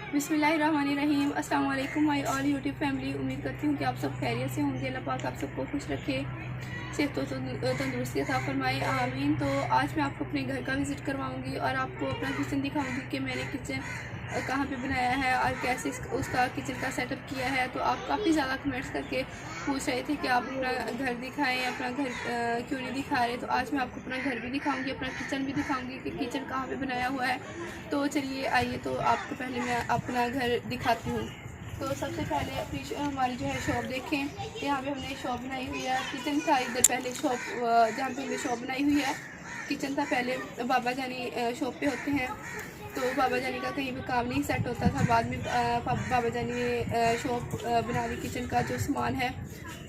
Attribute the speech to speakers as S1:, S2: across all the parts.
S1: बिस्मिल्लाहिर्रहमानिर्रहीम। अस्सलाम वालेकुम माय ऑल यूट्यूब फैमिली। उम्मीद करती हूँ कि आप सब खैरियत से होंगे। अल्लाह पाक आप सबको खुश रखे, सेहत तंदुरुस्ती अता फरमाए, आमीन। तो आज मैं आपको अपने घर का विज़िट करवाऊँगी और आपको अपना किचन दिखाऊँगी कि मैंने किचन कहाँ पे बनाया है और कैसे उसका किचन का सेटअप किया है। तो आप काफ़ी ज़्यादा कमेंट्स करके पूछ रहे थे कि आप अपना घर दिखाएं, अपना घर क्यों नहीं दिखा रहे। तो आज मैं आपको अपना घर भी दिखाऊंगी, अपना किचन भी दिखाऊंगी कि किचन कहाँ पे बनाया हुआ है। तो चलिए आइए, तो आपको पहले मैं अपना घर दिखाती हूँ। तो सबसे पहले अपनी हमारी जो है शॉप देखें। यहाँ पे हमने शॉप बनाई हुई है। किचन था इधर पहले शॉप, जहाँ पे हमने शॉप बनाई हुई है किचन था पहले। बाबा जानी शॉप पे होते हैं, तो बाबा जानी का कहीं भी काम नहीं सेट होता था। बाद में बाबा जानी ने शॉप बना दी। किचन का जो सामान है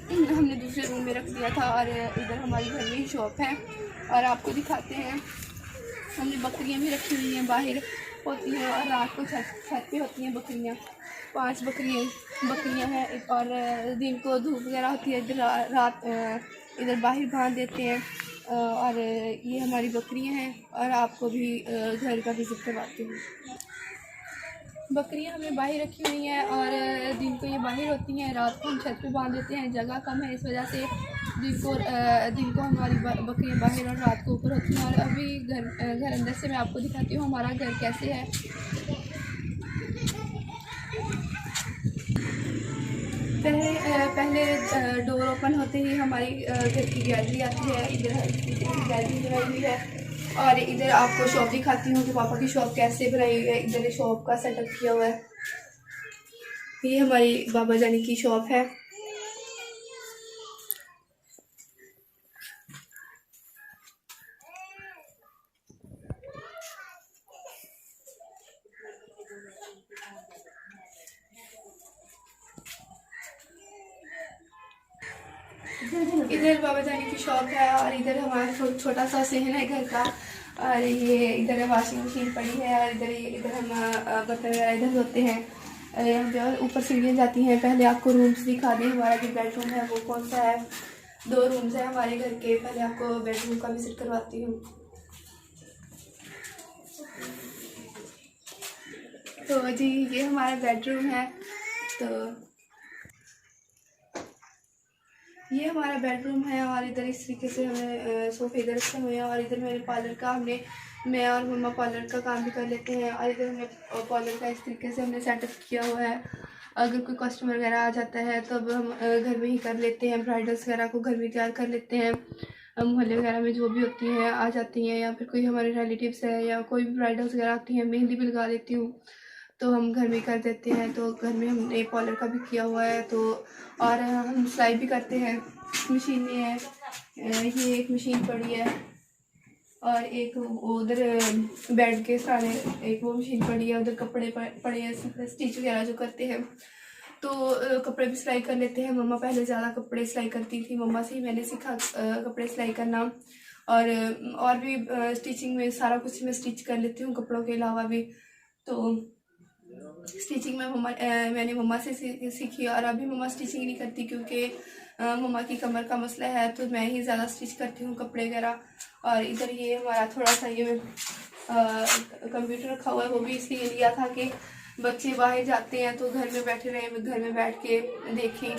S1: हमने दूसरे रूम में रख दिया था और इधर हमारी घर में ही शॉप है। और आपको दिखाते हैं, हमने बकरियां भी रखी हुई हैं, बाहर होती हैं और रात को छत पे होती हैं बकरियां। 5 बकरियां हैं और दिन को धूप वगैरह होती है, इधर रात इधर बाहर बांध देते हैं। और ये हमारी बकरियां हैं और आपको भी घर का विज़िट करवाती हूँ। बकरियां हमने बाहर रखी हुई हैं और दिन को ये बाहर होती हैं, रात को हम छत पे बांध देते हैं। जगह कम है, इस वजह से दिन को हमारी बकरियां बाहर और रात को ऊपर होती हैं। और अभी घर अंदर से मैं आपको दिखाती हूँ हमारा घर कैसे है। पहले डोर ओपन होते ही हमारी घर की गैलरी आती है। इधर गैलरी बनाई हुई है और इधर आपको शॉप दिखाती हूँ कि पापा की शॉप कैसे बनाई हुई है। इधर शॉप का सेटअप किया हुआ है। ये हमारी बाबा जानी की शॉप है। इधर बाबा जानी की शॉप है और इधर हमारा छोटा सा सहन है घर का। और ये इधर वाशिंग मशीन पड़ी है और इधर हम बर्तन वगैरह इधर धोते हैं। यहाँ पे और ऊपर सीढ़ियाँ जाती हैं। पहले आपको रूम्स दिखा दें, हमारा जो बेडरूम है वो कौन सा है। 2 रूम्स है हमारे घर के। पहले आपको बेडरूम का विजिट करवाती हूँ। तो जी ये हमारा बेडरूम है। तो ये हमारा बेडरूम है और इधर इस तरीके से हमने सोफे इधर रखे हुए हैं। और इधर मेरे पार्लर का मैं और मम्मा पार्लर का काम भी कर लेते हैं। और इधर हमने पार्लर का इस तरीके से हमने सेटअप किया हुआ है। अगर कोई कस्टमर वगैरह आ जाता है तब हम घर में ही कर लेते हैं। ब्राइडल्स वगैरह को घर में तैयार कर लेते हैं। मोहल्ले वगैरह में जो भी होती हैं आ जाती हैं, या फिर कोई हमारे रिलेटिव्स है या कोई भी ब्राइडल्स वगैरह आती हैं, मेहंदी भी लगा देती हूँ तो हम घर में कर देते हैं। तो घर में हमने पार्लर का भी किया हुआ है। तो और हम सिलाई भी करते हैं। मशीन में है, ये एक मशीन पड़ी है और एक उधर बेड के सामने एक वो मशीन पड़ी है। उधर कपड़े पड़े हैं, स्टिच वगैरह जो करते हैं। तो कपड़े भी सिलाई कर लेते हैं। मम्मा पहले ज़्यादा कपड़े सिलाई करती थी, मम्मा से ही मैंने सीखा कपड़े सिलाई करना। और भी स्टिचिंग में सारा कुछ मैं स्टिच कर लेती हूँ कपड़ों के अलावा भी। तो स्टिचिंग में मैंने मम्मा से सीखी। और अभी मम्मा स्टिचिंग नहीं करती क्योंकि मम्मा की कमर का मसला है, तो मैं ही ज़्यादा स्टिच करती हूँ कपड़े वगैरह। और इधर ये हमारा थोड़ा सा ये कंप्यूटर रखा हुआ है, वो भी इसलिए लिया था कि बच्चे बाहर जाते हैं तो घर में बैठे रहें, घर में बैठ के देखें।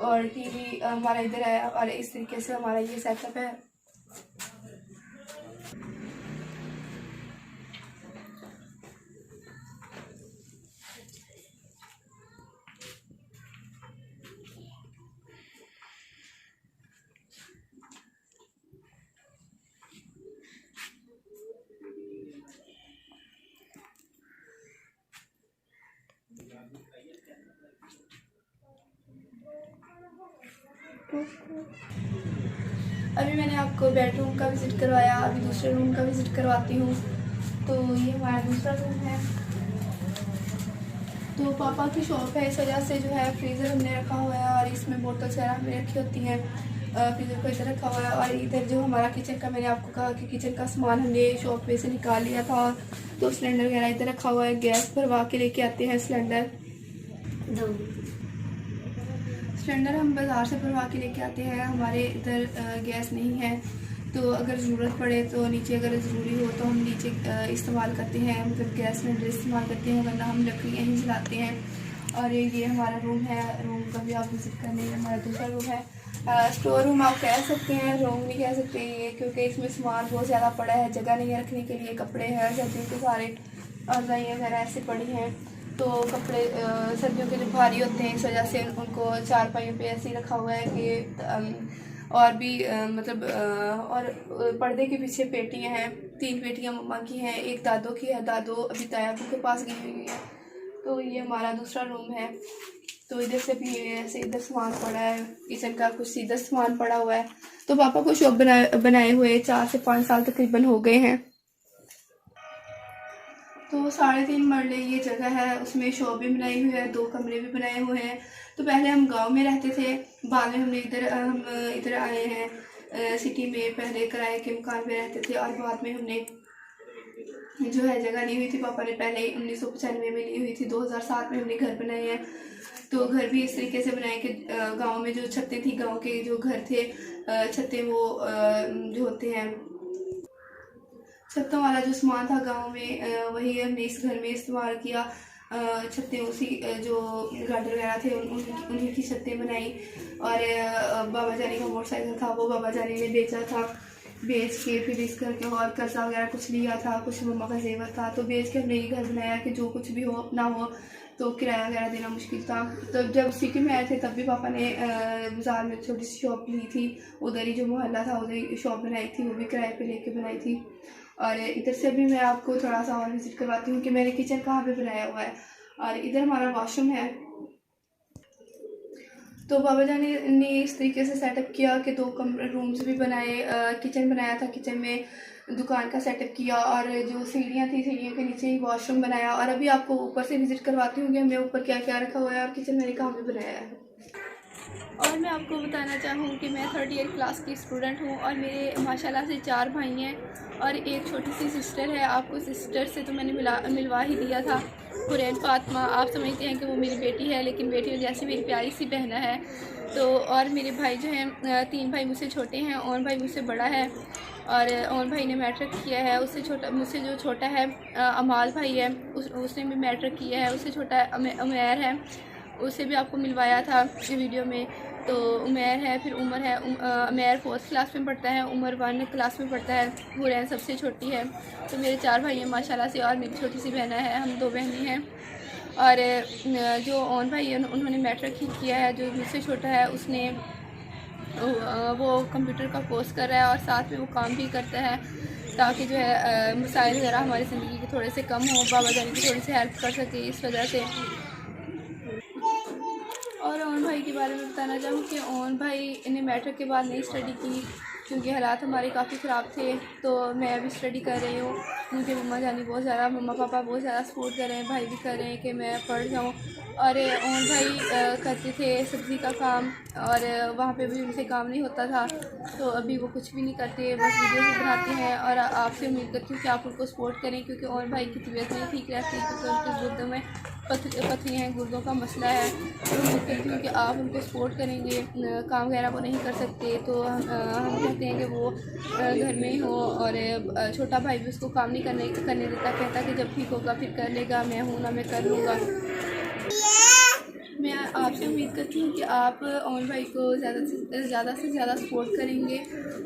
S1: और टीवी हमारा इधर है और इस तरीके से हमारा ये सेटअप है। अभी मैंने आपको बेडरूम का विज़िट करवाया, अभी दूसरे रूम का विज़िट करवाती हूँ। तो ये हमारा दूसरा रूम है। तो पापा की शॉप है, इस वजह से जो है फ्रीज़र हमने रखा हुआ है और इसमें बोतल्स वगैरह हमें रखी होती हैं। फ्रीज़र को इधर रखा हुआ है। और इधर जो हमारा किचन का, मैंने आपको कहा कि किचन का सामान हमने शॉप पे से निकाल लिया था, तो सिलेंडर वगैरह इधर रखा हुआ है। गैस भरवा के लेके आते हैं सिलेंडर हम बाज़ार से भरवा के लेके आते हैं। हमारे इधर गैस नहीं है तो अगर ज़रूरत पड़े तो नीचे, अगर ज़रूरी हो तो हम नीचे इस्तेमाल करते हैं, मतलब गैस सिलेंडर इस्तेमाल करते हैं, वरना हम लकड़ियाँ ही जलाते हैं। और ये हमारा रूम है, रूम का भी आप विज़िट कर लेंगे। हमारा दूसरा रूम है, स्टोर रूम आप कह सकते हैं, रूम नहीं कह सकते ये, क्योंकि इसमें सामान बहुत ज़्यादा पड़ा है, जगह नहीं है रखने के लिए। कपड़े हैं सर्दियों के सारे, और दवाइयाँ वगैरह ऐसे पड़ी हैं, तो कपड़े सर्दियों के जो भारी होते हैं, इस वजह से उनको चारपाइयों पे ऐसे ही रखा हुआ है कि और भी मतलब और पर्दे के पीछे पेटियां हैं, 3 पेटियां मम्मा की हैं, एक दादो की है, दादो अभी तायाबू के पास गई हुई है। तो ये हमारा दूसरा रूम है। तो इधर से भी ऐसे इधर सामान पड़ा है, किचन का कुछ इधर सामान पड़ा हुआ है। तो पापा को शॉप बनाए हुए 4 से 5 साल तकरीबन हो गए हैं। तो 3.5 मरले ये जगह है, उसमें शॉप भी बनाई हुई है, 2 कमरे भी बनाए हुए हैं। तो पहले हम गांव में रहते थे, बाद में हम इधर आए हैं सिटी में। पहले किराए के मकान में रहते थे, और बाद में हमने जो है जगह ली हुई थी, पापा ने पहले ही 1995 में ली हुई थी, 2007 में हमने घर बनाए हैं। तो घर भी इस तरीके से बनाए कि गांव में जो छतें थी, गांव के जो घर थे, छतें वो जो होते हैं, छतों वाला जो सामान था गांव में, वही हमने इस घर में इस्तेमाल किया। छतें उसी जो गार्डन वगैरह थे उन्हीं की छतें बनाई। और बाबा जानी का मोटरसाइकिल था, वो बाबा जानी ने बेचा था, बेच के फिर इस घर के और कर्जा वगैरह कुछ लिया था, कुछ मम्मा का जेवर था, तो बेच के हमने ये घर बनाया कि जो कुछ भी हो अपना हो। तो किराया वगैरह देना मुश्किल था। तो जब सिटी में आए थे तब भी पापा ने बाज़ार में छोटी सी शॉप ली थी, उधर ही जो मोहल्ला था उधर ही शॉप बनाई थी, वो भी किराए पे लेके बनाई थी। और इधर से भी मैं आपको थोड़ा सा और विजिट करवाती हूँ कि मैंने किचन कहाँ पे बनाया हुआ है। और इधर हमारा वॉशरूम है। तो बाबा जान ने इस तरीके से सेटअप किया कि 2 रूम्स भी बनाए, किचन बनाया था, किचन में दुकान का सेटअप किया, और जो सीढ़ियाँ थी, सीढ़ियों के नीचे ही वॉशरूम बनाया। और अभी आपको ऊपर से विजिट करवाती हूँ कि हमने ऊपर क्या क्या रखा हुआ है और किचन मैंने कहाँ पे बनाया है। और मैं आपको बताना चाहूँ कि मैं 3rd ईयर क्लास की स्टूडेंट हूँ, और मेरे माशाल्लाह से 4 भाई हैं और एक छोटी सी सिस्टर है। आपको सिस्टर से तो मैंने मिलवा ही दिया था, हुरैन फातिमा। आप समझते हैं कि वो मेरी बेटी है, लेकिन बेटी जैसी मेरी प्यारी सी बहना है। तो और मेरे भाई जो हैं, 3 भाई मुझसे छोटे हैं, और भाई मुझसे बड़ा है, और भाई ने मैट्रिक किया है। उससे छोटा, मुझसे जो छोटा है अमाल भाई है, उसने भी मैट्रिक किया है। उससे छोटा उमैर है, उसे भी आपको मिलवाया था वीडियो में। तो उमैर है, फिर उमर है। उमैर 4th क्लास में पढ़ता है, उमर 1 क्लास में पढ़ता है, हुरैन सबसे छोटी है। तो मेरे 4 भाई हैं माशाल्लाह से, और मेरी छोटी सी बहना है, हम 2 बहनें हैं। और जो ओन भाई है उन्होंने मैट्रिक ही किया है। जो मुझसे छोटा है उसने वो कंप्यूटर का कोर्स कर रहा है, और साथ में वो काम भी करता है, ताकि जो है मसाइल वगैरह हमारी ज़िंदगी के थोड़े से कम हो, बाबा जानी की थोड़ी सी हेल्प कर सके इस वजह से। और ओन भाई के बारे में बताना चाहूँ कि ओन भाई ने मैट्रिक के बाद नहीं स्टडी की, क्योंकि हालात हमारे काफ़ी ख़राब थे। तो मैं अभी स्टडी कर रही हूँ, मुझे मम्मा जानी बहुत ज़्यादा, मम्मा पापा बहुत ज़्यादा सपोर्ट कर रहे हैं, भाई भी कर रहे हैं कि मैं पढ़ जाऊँ। और ओन भाई करते थे सब्ज़ी का काम, और वहाँ पे भी उनसे काम नहीं होता था। तो अभी वो कुछ भी नहीं करते, बस वीडियोस बनाते हैं। और आपसे उम्मीद करती हूँ कि आप उनको सपोर्ट करें, क्योंकि ओन भाई की तबीयत नहीं ठीक रहती, क्योंकि उनके गुर्दों में पथरी हैं, गुर्दों का मसला है। तो उम्मीद करती हूँ कि आप उनको सपोर्ट करेंगे। काम वगैरह वो नहीं कर सकते, तो हम कहते हैं कि वो घर में ही हो। और छोटा भाई भी उसको काम नहीं करने देता, कहता कि जब ठीक होगा फिर कर लेगा, मैं हूँ ना, मैं कर लूँगा। मैं आपसे उम्मीद करती हूँ कि आप ओन भाई को ज़्यादा से ज़्यादा सपोर्ट करेंगे,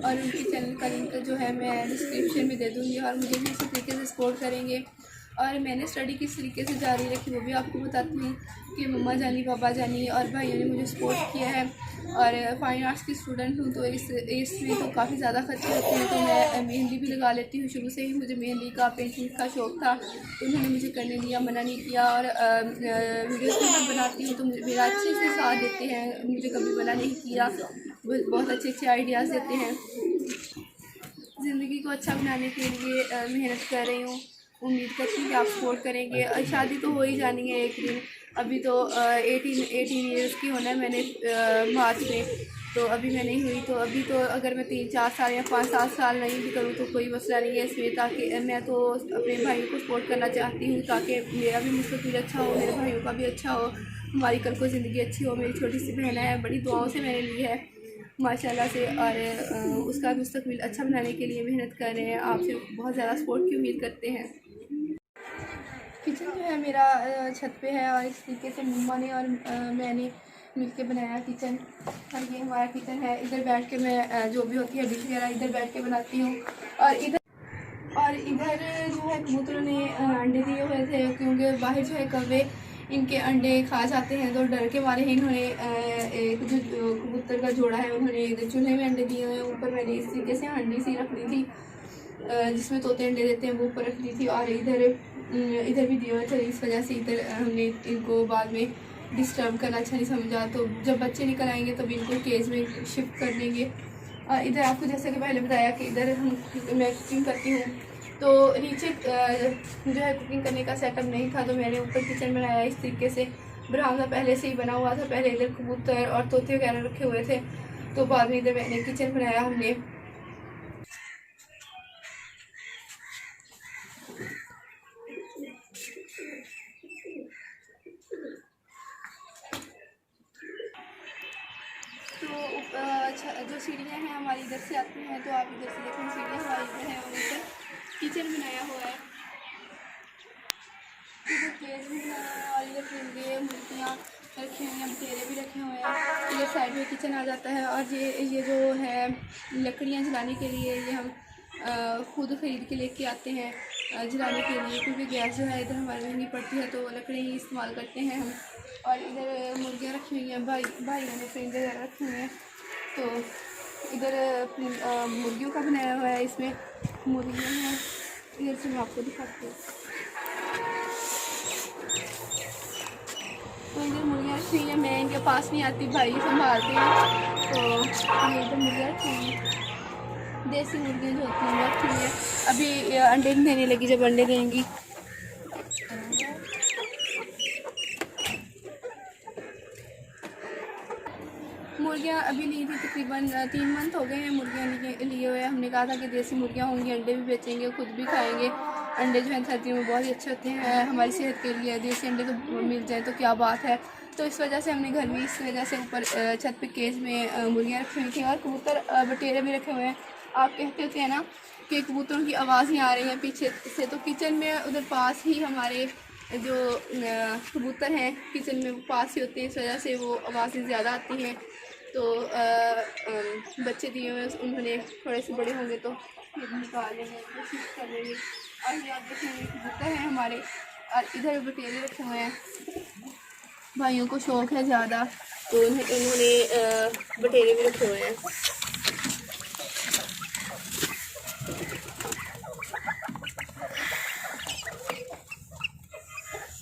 S1: और उनके चैनल का लिंक जो है मैं डिस्क्रिप्शन में दे दूँगी, और मुझे भी इसी तरीके से सपोर्ट करेंगे। और मैंने स्टडी किस तरीके से जारी रखी वो भी आपको बताती हूँ कि मम्मा जानी, पापा जानी और भाइयों ने मुझे सपोर्ट किया है। और फाइन आर्ट्स की स्टूडेंट हूँ, तो इसमें तो काफ़ी ज़्यादा खर्चे होते हैं। तो मैं मेहंदी भी लगा लेती हूँ, शुरू से ही मुझे मेहंदी का, पेंटिंग का शौक़ था, तो उन्होंने मुझे करने दिया, मना नहीं किया। और वीडियोस भी मैं बनाती हूँ तो मेरा अच्छे से साथ देते हैं, मुझे कभी मना नहीं किया, बहुत अच्छे अच्छे आइडियाज़ देते हैं। ज़िंदगी को अच्छा बनाने के लिए मेहनत कर रही हूँ, उम्मीद करती हूँ कि आप सपोर्ट करेंगे। शादी तो हो ही जानी है एक दिन, अभी तो 18 ईयर्स की होना है मैंने मार्च में, तो अभी मैं नहीं हुई। तो अभी तो अगर मैं 3-4 साल या 5-7 साल नहीं भी करूँ तो कोई मसला नहीं है इसमें, ताकि मैं तो अपने भाइयों को सपोर्ट करना चाहती हूँ, ताकि मेरा भी मुस्तकबिल अच्छा हो, मेरे भाइयों का भी अच्छा हो, हमारी कल को ज़िंदगी अच्छी हो। मेरी छोटी सी बहन है, बड़ी दुआओं से मैंने ली है। माशाल्लाह से, और उसका मुस्तकबिल अच्छा बनाने के लिए मेहनत कर रहे हैं। आपसे बहुत ज़्यादा सपोर्ट की उम्मीद करते हैं। किचन जो है मेरा छत पे है, और इस तरीके से मम्मा ने और मैंने मिलके बनाया किचन। और ये हमारा किचन है। इधर बैठ के मैं जो भी होती है डिश वगैरह इधर बैठ के बनाती हूँ। और इधर जो है कबूतरों ने अंडे दिए हुए थे, क्योंकि बाहर जो है कौवे इनके अंडे खा जाते हैं, तो डर के मारे इन्होंने एक जो कबूतर का जोड़ा है उन्होंने इधर चूल्हे में अंडे दिए हुए हैं। ऊपर मैंने इस तरीके से हांडी सी रख ली थी जिसमें तोते अंडे देते हैं, वो ऊपर रख ली थी। और इधर भी दिए हुए थे। इस वजह से इधर हमने इनको बाद में डिस्टर्ब करना अच्छा नहीं समझा, तो जब बच्चे निकल आएंगे तब इनको केज में शिफ्ट कर देंगे। और इधर आपको जैसे कि पहले बताया कि इधर मैं कुकिंग करती हूँ, तो नीचे जो है कुकिंग करने का सेटअप नहीं था, तो मैंने ऊपर किचन बनाया इस तरीके से। बरामदा पहले से ही बना हुआ था, पहले इधर कबूतर और तोते वगैरह रखे हुए थे, तो बाद में इधर मैंने किचन बनाया हमने। तो जो सीढ़ियाँ हैं हमारी इधर से आती हैं, तो आप इधर से देखें सीढ़ियाँ हमारी इधर है, और ऊपर किचन बनाया हुआ है। इधर केज भी बनाया है, और इधर परिंदे मुर्गियाँ रखे हुए हैं, बटेरे भी रखे हुए हैं। इधर साइड में किचन आ जाता है। और ये जो है लकड़ियाँ जलाने के लिए ये हम खुद ख़रीद के लेके आते हैं जलाने के लिए, क्योंकि गैस जो है इधर हमारी महंगी पड़ती है, तो लकड़ी ही इस्तेमाल करते हैं हम। और इधर मुर्गियाँ रखी हुई हैं, भाइयों ने परिंदे वगैरह रखे हुए हैं, तो इधर मुर्गियों का बनाया हुआ है। इसमें मुर्गियाँ हैं, इधर से मैं आपको दिखाती हूँ। तो इधर मुर्गियाँ रखी हुई हैं, मैं इनके पास नहीं आती, भाई संभालते हैं। तो ये इधर मुर्गियाँ रखी हुई हैं, देसी मुर्गियाँ जो होती हैं रखी हुई हैं। अभी अंडे नहीं देने लगी, जब अंडे देंगी। मुर्गियाँ अभी ली थी, तकरीबन 3 मंथ हो गए हैं मुर्गियाँ लिए हुए। हमने कहा था कि देसी मुर्गियाँ होंगी, अंडे भी बेचेंगे, खुद भी खाएंगे। अंडे जो हैं सर्दियों में बहुत ही अच्छे होते हैं हमारी सेहत के लिए, देसी अंडे तो मिल जाए तो क्या बात है। तो इस वजह से हमने घर में इस वजह से ऊपर छत पे केज में मुर्गियाँ रखी हुई थी, और कबूतर बटेरे भी रखे हुए हैं। आप कहते होते हैं ना कि कबूतरों की आवाज़ ही आ रही है पीछे से, तो किचन में उधर पास ही हमारे जो कबूतर हैं किचन में पास ही होते हैं, इस वजह से वो आवाज़ें ज़्यादा आती हैं। तो बच्चे दिए हुए उन्होंने थोड़े से बड़े होंगे तो फिर निकालने की कोशिश कर लेंगे। और ये आप देखेंगे कबूतर हैं हमारे, और इधर बटेरे रखे हुए हैं। भाइयों को शौक़ है ज़्यादा, तो उन्होंने बटेरे भी रखे हुए हैं।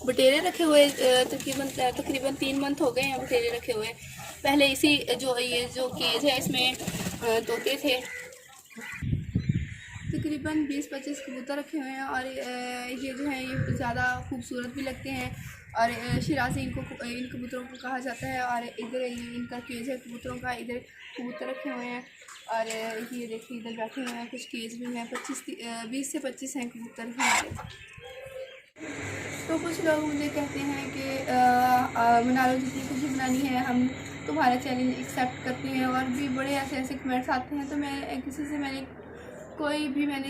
S1: बटेरे रखे हुए तकरीबन 3 मंथ हो गए हैं बटेरे रखे हुए। पहले इसी ये जो केज है इसमें तोते थे। तकरीबन 20-25 कबूतर रखे हुए हैं, और ये जो है ये ज़्यादा खूबसूरत भी लगते हैं, और शराजी इन कबूतरों को कहा जाता है। और इधर इनका केज है कबूतरों का, इधर कबूतर रखे हुए हैं। और ये देखिए इधर बैठे हुए हैं, कुछ केज में हैं, 20 से 25 हैं कबूतर हमारे। तो कुछ लोग मुझे कहते हैं कि मनालो जितनी खुशी बनानी है हम तुम्हारा चैलेंज एक्सेप्ट करते हैं, और भी बड़े ऐसे ऐसे कमेंट्स आते हैं। तो मैं किसी से मैंने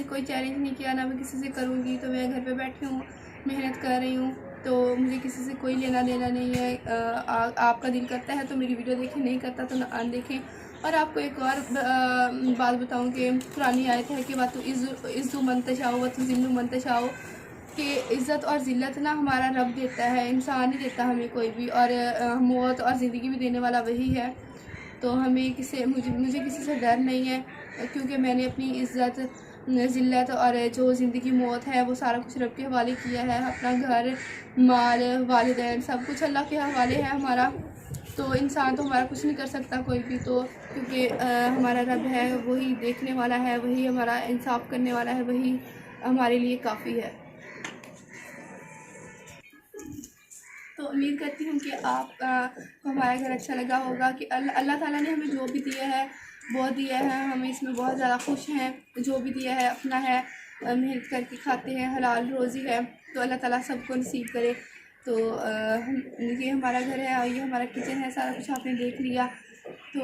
S1: कोई चैलेंज नहीं किया, ना मैं किसी से करूँगी। तो मैं घर पे बैठी हूँ, मेहनत कर रही हूँ, तो मुझे किसी से कोई लेना देना नहीं है। आपका दिल करता है तो मेरी वीडियो देखें, नहीं करता तो ना देखें। और आपको एक और बात बताऊँ कि पुरानी आयत है कि वातु इज़्ज़ु मन तशाओ वतु ज़िल्लु मन तशाओ, कि इज़्ज़त और ज़िल्लत ना हमारा रब देता है, इंसान नहीं देता हमें कोई भी। और मौत और ज़िंदगी भी देने वाला वही है। तो हमें मुझे किसी से डर नहीं है, क्योंकि मैंने अपनी इज़्ज़त ज़िल्लत और जो ज़िंदगी मौत है वो सारा कुछ रब के हवाले किया है। अपना घर, माल, वालिदैन सब कुछ अल्लाह के हवाले है हमारा। तो इंसान तो हमारा कुछ नहीं कर सकता कोई भी, तो क्योंकि हमारा रब है, वही देखने वाला है, वही हमारा इंसाफ करने वाला है, वही हमारे लिए काफ़ी है। तो उम्मीद करती हूँ कि आपको हमारा घर अच्छा लगा होगा, कि अल्लाह ताला ने हमें जो भी दिया है बहुत दिया है, हम इसमें बहुत ज़्यादा खुश हैं। जो भी दिया है अपना है, मेहनत करके खाते हैं, हलाल रोज़ी है, तो अल्लाह ताला सबको नसीब करे। तो ये हमारा घर है और ये हमारा किचन है, सारा कुछ आपने देख लिया। तो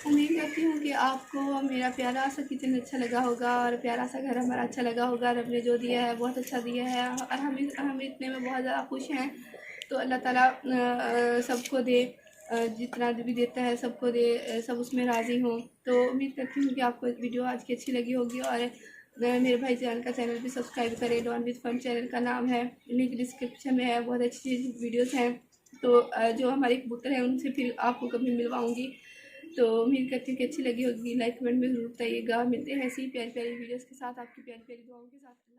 S1: उम्मीद करती हूँ कि आपको मेरा प्यारा सा किचन अच्छा लगा होगा और प्यारा सा घर हमारा अच्छा लगा होगा। रब ने जो दिया है बहुत अच्छा दिया है और हम इतने में बहुत ज़्यादा खुश हैं। तो अल्लाह ताला सबको दे, जितना भी देता है सबको दे, सब उसमें राज़ी हों। तो उम्मीद करती हूँ कि आपको वीडियो आज की अच्छी लगी होगी और मेरे भाई जान का चैनल भी सब्सक्राइब करें। डॉन विद फन चैनल का नाम है, लिंक डिस्क्रिप्शन में है। बहुत अच्छी वीडियोस हैं। तो जो हमारे कबूतर हैं उनसे फिर आपको कभी मिलवाऊँगी। तो उम्मीद करती हूँ कि अच्छी लगी होगी। लाइक कमेंट में ज़रूर बताइएगा। मिलते हैं ऐसी प्यारी प्यारी वीडियोस के साथ, आपकी प्यारी प्यारी दुआओं के साथ।